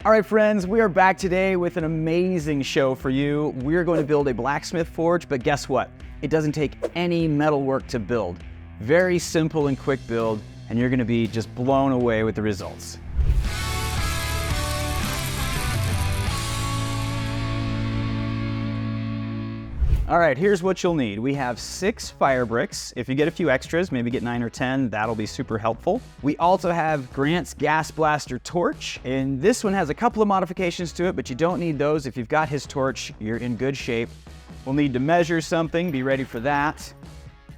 All right, friends, we are back today with an amazing show for you. We're going to build a blacksmith forge, but guess what? It doesn't take any metal work to build. Very simple and quick build, and you're going to be just blown away with the results. All right, here's what you'll need. We have 6 fire bricks. If you get a few extras, maybe get 9 or 10, that'll be super helpful. We also have Grant's gas blaster torch, and this one has a couple of modifications to it, but you don't need those. If you've got his torch, you're in good shape. We'll need to measure something, be ready for that.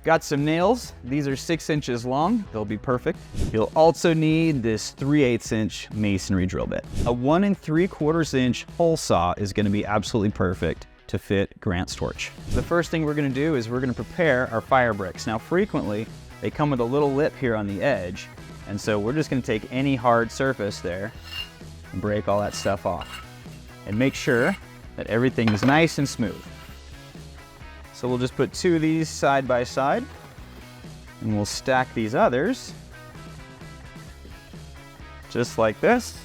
Got some nails. These are 6 inches long. They'll be perfect. You'll also need this 3/8 inch masonry drill bit. A 1 3/4 inch hole saw is gonna be absolutely perfect to fit Grant's torch. The first thing we're gonna do is we're gonna prepare our fire bricks. Now frequently, they come with a little lip here on the edge, and so we're just gonna take any hard surface there and break all that stuff off. And make sure that everything is nice and smooth. So we'll just put 2 of these side by side, and we'll stack these others just like this.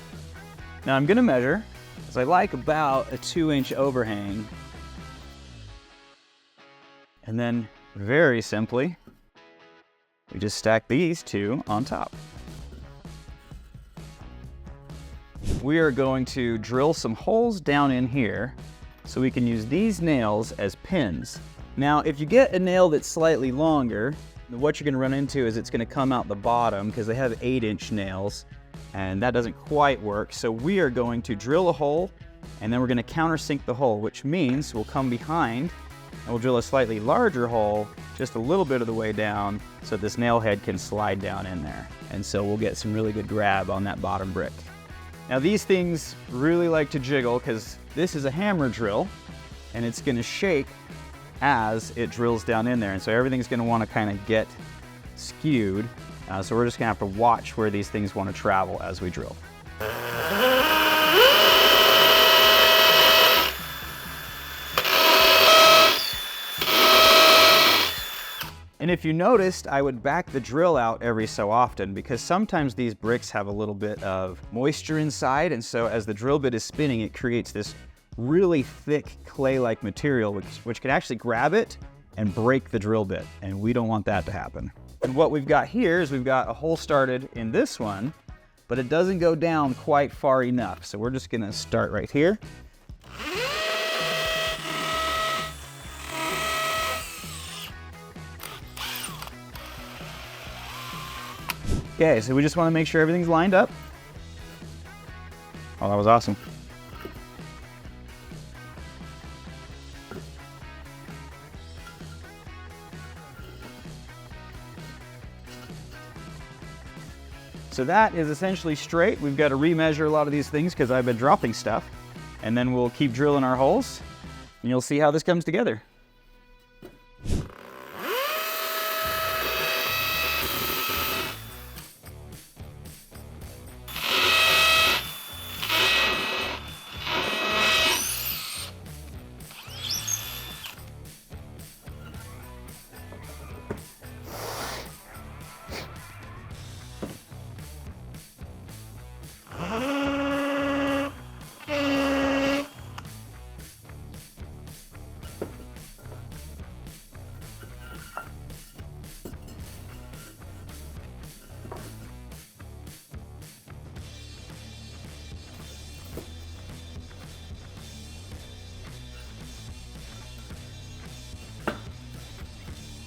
Now I'm gonna measure, because I like about a 2-inch overhang. And then, very simply, we just stack these 2 on top. We are going to drill some holes down in here so we can use these nails as pins. Now, if you get a nail that's slightly longer, what you're gonna run into is it's gonna come out the bottom because they have 8-inch nails, and that doesn't quite work. So we are going to drill a hole, and then we're gonna countersink the hole, which means we'll come behind and we'll drill a slightly larger hole just a little bit of the way down so this nail head can slide down in there. And so we'll get some really good grab on that bottom brick. Now these things really like to jiggle because this is a hammer drill and it's gonna shake as it drills down in there. And so everything's gonna wanna kind of get skewed. So we're just gonna have to watch where these things wanna travel as we drill. And if you noticed, I would back the drill out every so often because sometimes these bricks have a little bit of moisture inside, and so as the drill bit is spinning, it creates this really thick clay-like material which can actually grab it and break the drill bit, and we don't want that to happen. And what we've got here is we've got a hole started in this one, but it doesn't go down quite far enough, so we're just gonna start right here. Okay, so we just want to make sure everything's lined up. Oh, that was awesome. So that is essentially straight. We've got to remeasure a lot of these things because I've been dropping stuff. And then we'll keep drilling our holes, and you'll see how this comes together.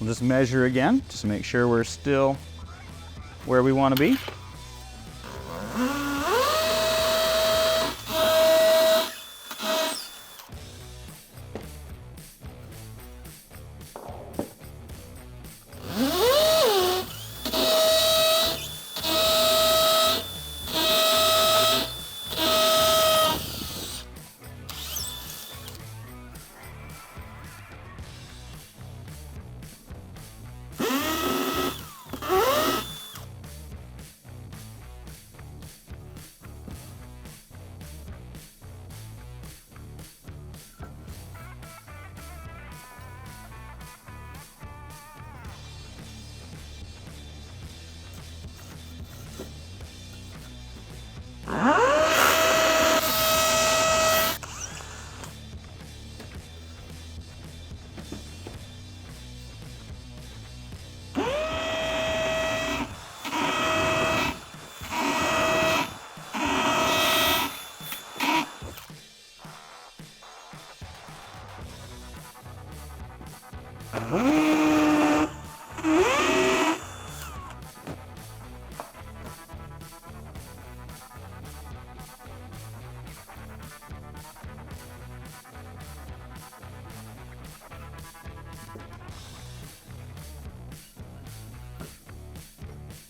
We'll just measure again, just to make sure we're still where we want to be.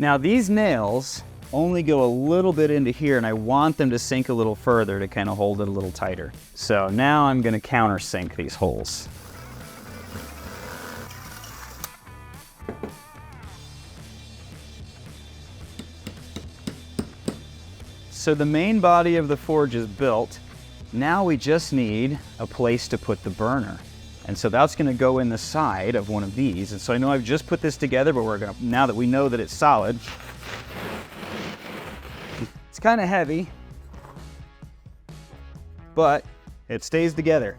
Now these nails only go a little bit into here, and I want them to sink a little further to kind of hold it a little tighter. So now I'm going to countersink these holes. So the main body of the forge is built. Now we just need a place to put the burner. And so that's going to go in the side of one of these. And so I know I've just put this together, but now that we know that it's solid, it's kind of heavy, but it stays together.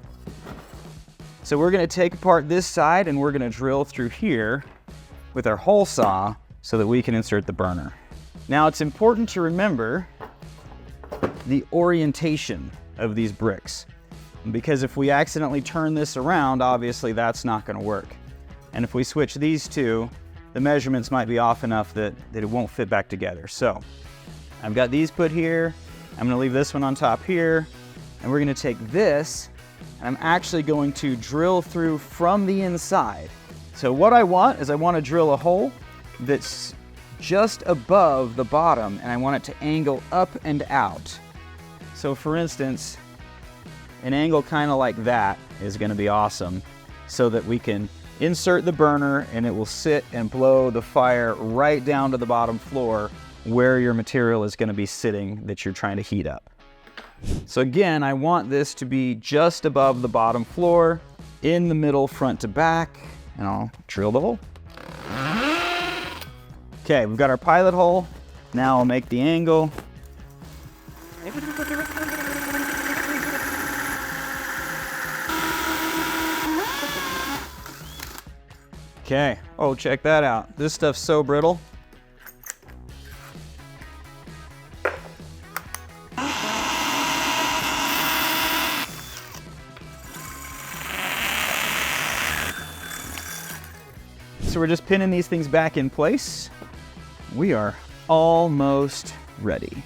So we're going to take apart this side and we're going to drill through here with our hole saw so that we can insert the burner. Now it's important to remember the orientation of these bricks, because if we accidentally turn this around, obviously that's not going to work. And if we switch these two, the measurements might be off enough that it won't fit back together. So I've got these put here. I'm going to leave this one on top here, and we're going to take this and I'm actually going to drill through from the inside. So what I want is I want to drill a hole that's just above the bottom, and I want it to angle up and out. So for instance, an angle kind of like that is going to be awesome, so that we can insert the burner and it will sit and blow the fire right down to the bottom floor where your material is going to be sitting that you're trying to heat up. So again, I want this to be just above the bottom floor, in the middle, front to back, and I'll drill the hole. Okay, we've got our pilot hole. Now I'll make the angle. Okay, oh, check that out. This stuff's so brittle. So we're just pinning these things back in place. We are almost ready.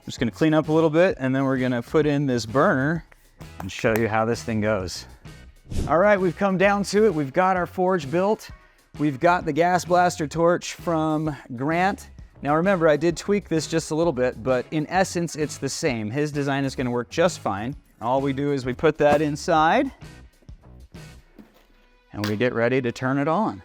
Just gonna clean up a little bit, and then we're gonna put in this burner and show you how this thing goes. All right, we've come down to it. We've got our forge built. We've got the gas blaster torch from Grant. Now remember, I did tweak this just a little bit, but in essence, it's the same. His design is gonna work just fine. All we do is we put that inside and we get ready to turn it on.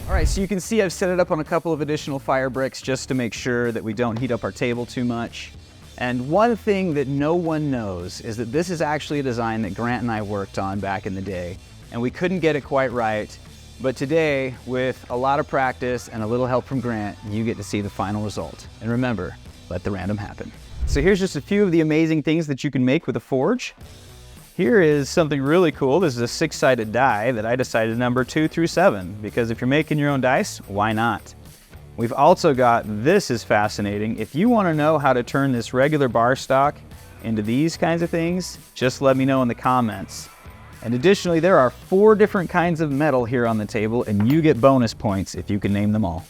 All right, so you can see I've set it up on a couple of additional fire bricks just to make sure that we don't heat up our table too much. And one thing that no one knows is that this is actually a design that Grant and I worked on back in the day, and we couldn't get it quite right. But today, with a lot of practice and a little help from Grant, you get to see the final result. And remember, let the random happen. So here's just a few of the amazing things that you can make with a forge. Here is something really cool. This is a 6-sided die that I decided to number 2 through 7, because if you're making your own dice, why not? We've also got, this is fascinating. If you want to know how to turn this regular bar stock into these kinds of things, just let me know in the comments. And additionally, there are 4 different kinds of metal here on the table, and you get bonus points if you can name them all.